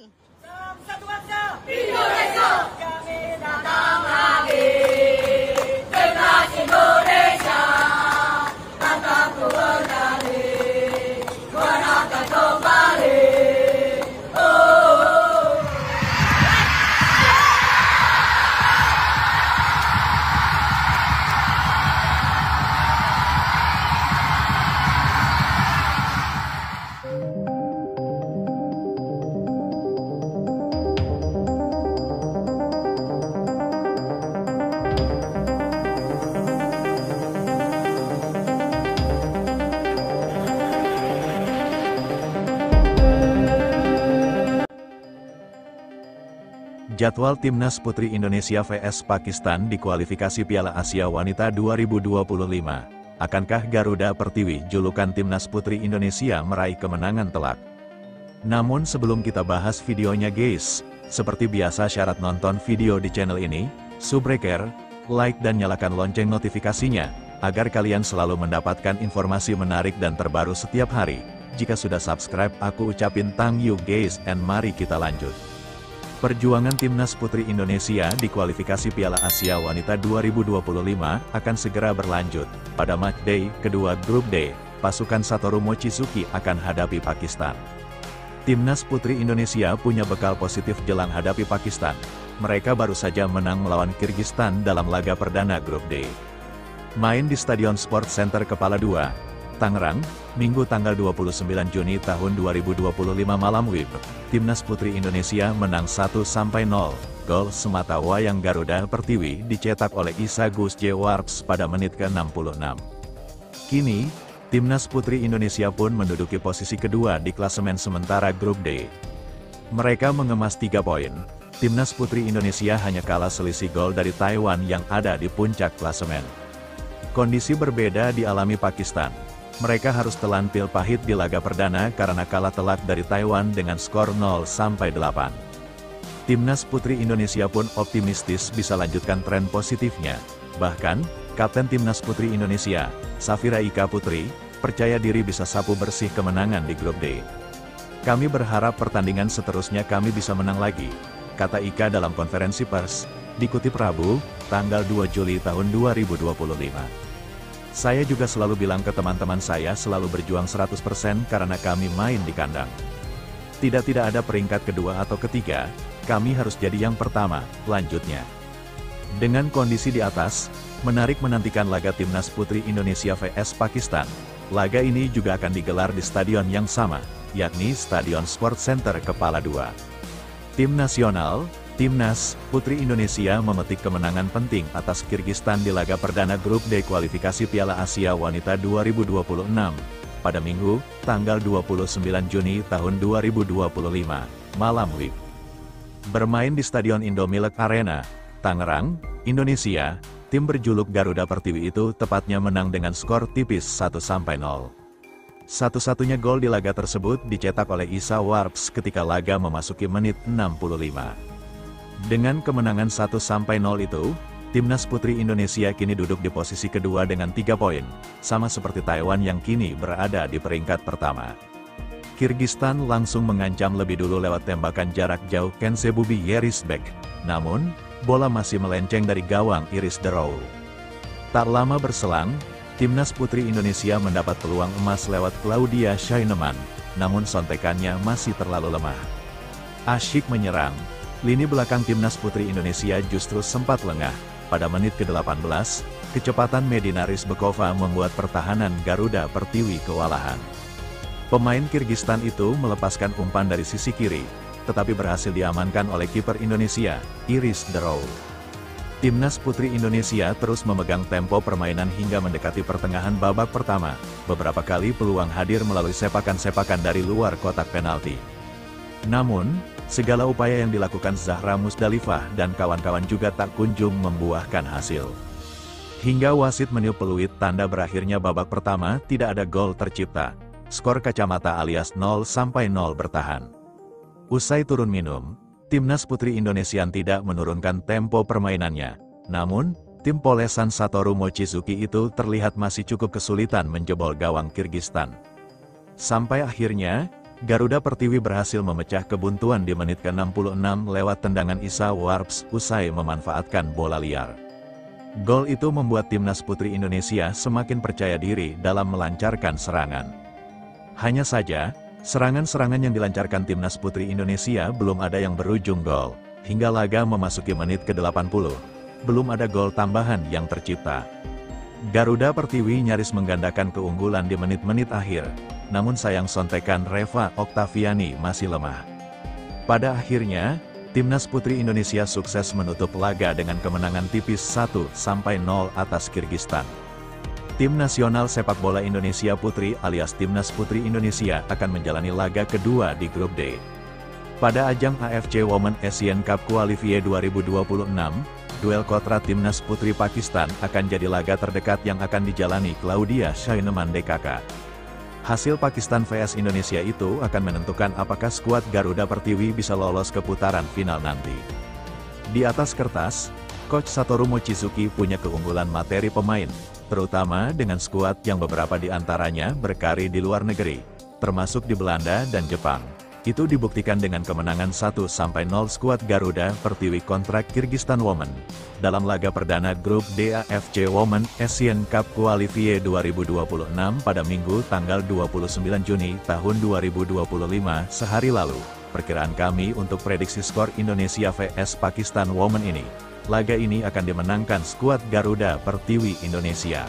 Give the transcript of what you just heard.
Salam satu bangsa Indonesia. Kami datang lagi. Timnas Indonesia akan kembali, menangkan kembali. Jadwal Timnas Putri Indonesia vs Pakistan di kualifikasi Piala Asia Wanita 2025. Akankah Garuda Pertiwi julukan Timnas Putri Indonesia meraih kemenangan telak? Namun sebelum kita bahas videonya guys, seperti biasa syarat nonton video di channel ini, subbreaker, like dan nyalakan lonceng notifikasinya, agar kalian selalu mendapatkan informasi menarik dan terbaru setiap hari. Jika sudah subscribe aku ucapin thank you guys and mari kita lanjut. Perjuangan Timnas Putri Indonesia di kualifikasi Piala Asia Wanita 2025 akan segera berlanjut. Pada matchday kedua grup D, pasukan Satoru Mochizuki akan hadapi Pakistan. Timnas Putri Indonesia punya bekal positif jelang hadapi Pakistan. Mereka baru saja menang melawan Kirgistan dalam laga perdana grup D. Main di Stadion Sport Center Kepala II, Tangerang, Minggu tanggal 29 Juni tahun 2025 malam WIB. Timnas Putri Indonesia menang 1-0. Gol semata wayang Garuda Pertiwi dicetak oleh Isa Gus J. Warps pada menit ke-66. Kini, Timnas Putri Indonesia pun menduduki posisi kedua di klasemen sementara grup D. Mereka mengemas 3 poin. Timnas Putri Indonesia hanya kalah selisih gol dari Taiwan yang ada di puncak klasemen. Kondisi berbeda dialami Pakistan. Mereka harus telan pil pahit di laga perdana karena kalah telak dari Taiwan dengan skor 0-8. Timnas Putri Indonesia pun optimistis bisa lanjutkan tren positifnya. Bahkan, Kapten Timnas Putri Indonesia, Safira Ika Putri, percaya diri bisa sapu bersih kemenangan di grup D. Kami berharap pertandingan seterusnya kami bisa menang lagi, kata Ika dalam konferensi pers, dikutip Rabu, tanggal 2 Juli tahun 2025. Saya juga selalu bilang ke teman-teman saya selalu berjuang 100% karena kami main di kandang. Tidak ada peringkat kedua atau ketiga, kami harus jadi yang pertama, lanjutnya. Dengan kondisi di atas, menarik menantikan laga Timnas Putri Indonesia vs Pakistan. Laga ini juga akan digelar di stadion yang sama, yakni Stadion Sport Center Kepala II. Tim nasional, Timnas Putri Indonesia memetik kemenangan penting atas Kirgistan di laga perdana grup D kualifikasi Piala Asia Wanita 2026, pada Minggu, tanggal 29 Juni tahun 2025, malam WIB. Bermain di Stadion Indomilk Arena, Tangerang, Indonesia, tim berjuluk Garuda Pertiwi itu tepatnya menang dengan skor tipis 1-0. Satu-satunya gol di laga tersebut dicetak oleh Isa Warps ketika laga memasuki menit 65. Dengan kemenangan 1-0 itu, Timnas Putri Indonesia kini duduk di posisi kedua dengan 3 poin, sama seperti Taiwan yang kini berada di peringkat pertama. Kirgistan langsung mengancam lebih dulu lewat tembakan jarak jauh Kensebubi Yerisbek, namun, bola masih melenceng dari gawang Iris Derow. Tak lama berselang, Timnas Putri Indonesia mendapat peluang emas lewat Claudia Scheinemann, namun sontekannya masih terlalu lemah. Asyik menyerang, lini belakang Timnas Putri Indonesia justru sempat lengah. Pada menit ke-18, kecepatan Medina Rizbekova membuat pertahanan Garuda Pertiwi kewalahan. Pemain Kirgistan itu melepaskan umpan dari sisi kiri, tetapi berhasil diamankan oleh kiper Indonesia, Iris Derow. Timnas Putri Indonesia terus memegang tempo permainan hingga mendekati pertengahan babak pertama. Beberapa kali peluang hadir melalui sepakan-sepakan dari luar kotak penalti. Namun, segala upaya yang dilakukan Zahra Musdalifah dan kawan-kawan juga tak kunjung membuahkan hasil. Hingga wasit meniup peluit tanda berakhirnya babak pertama, tidak ada gol tercipta. Skor kacamata alias 0-0 bertahan. Usai turun minum, Timnas Putri Indonesia tidak menurunkan tempo permainannya. Namun, tim polesan Satoru Mochizuki itu terlihat masih cukup kesulitan menjebol gawang Kirgistan. Sampai akhirnya, Garuda Pertiwi berhasil memecah kebuntuan di menit ke-66 lewat tendangan Isa Warps usai memanfaatkan bola liar. Gol itu membuat timnas putri Indonesia semakin percaya diri dalam melancarkan serangan. Hanya saja, serangan-serangan yang dilancarkan timnas putri Indonesia belum ada yang berujung gol. Hingga laga memasuki menit ke-80, belum ada gol tambahan yang tercipta. Garuda Pertiwi nyaris menggandakan keunggulan di menit-menit akhir, namun sayang sontekan Reva Oktaviani masih lemah. Pada akhirnya, timnas putri Indonesia sukses menutup laga dengan kemenangan tipis 1-0 atas Kirgistan. Tim nasional sepak bola Indonesia Putri alias Timnas Putri Indonesia akan menjalani laga kedua di grup D. Pada ajang AFC Women Asian Cup Qualifier 2026, duel kontra Timnas Putri Pakistan akan jadi laga terdekat yang akan dijalani Claudia Scheinemann DKK. Hasil Pakistan vs Indonesia itu akan menentukan apakah skuad Garuda Pertiwi bisa lolos ke putaran final nanti. Di atas kertas, Coach Satoru Mochizuki punya keunggulan materi pemain, terutama dengan skuad yang beberapa di antaranya berkarir di luar negeri, termasuk di Belanda dan Jepang. Itu dibuktikan dengan kemenangan 1-0 skuad Garuda Pertiwi kontra Kirgistan Women dalam laga perdana grup D AFC Women Asian Cup Qualifier 2026 pada Minggu tanggal 29 Juni tahun 2025 sehari lalu. Perkiraan kami untuk prediksi skor Indonesia vs Pakistan Women ini, laga ini akan dimenangkan skuad Garuda Pertiwi Indonesia.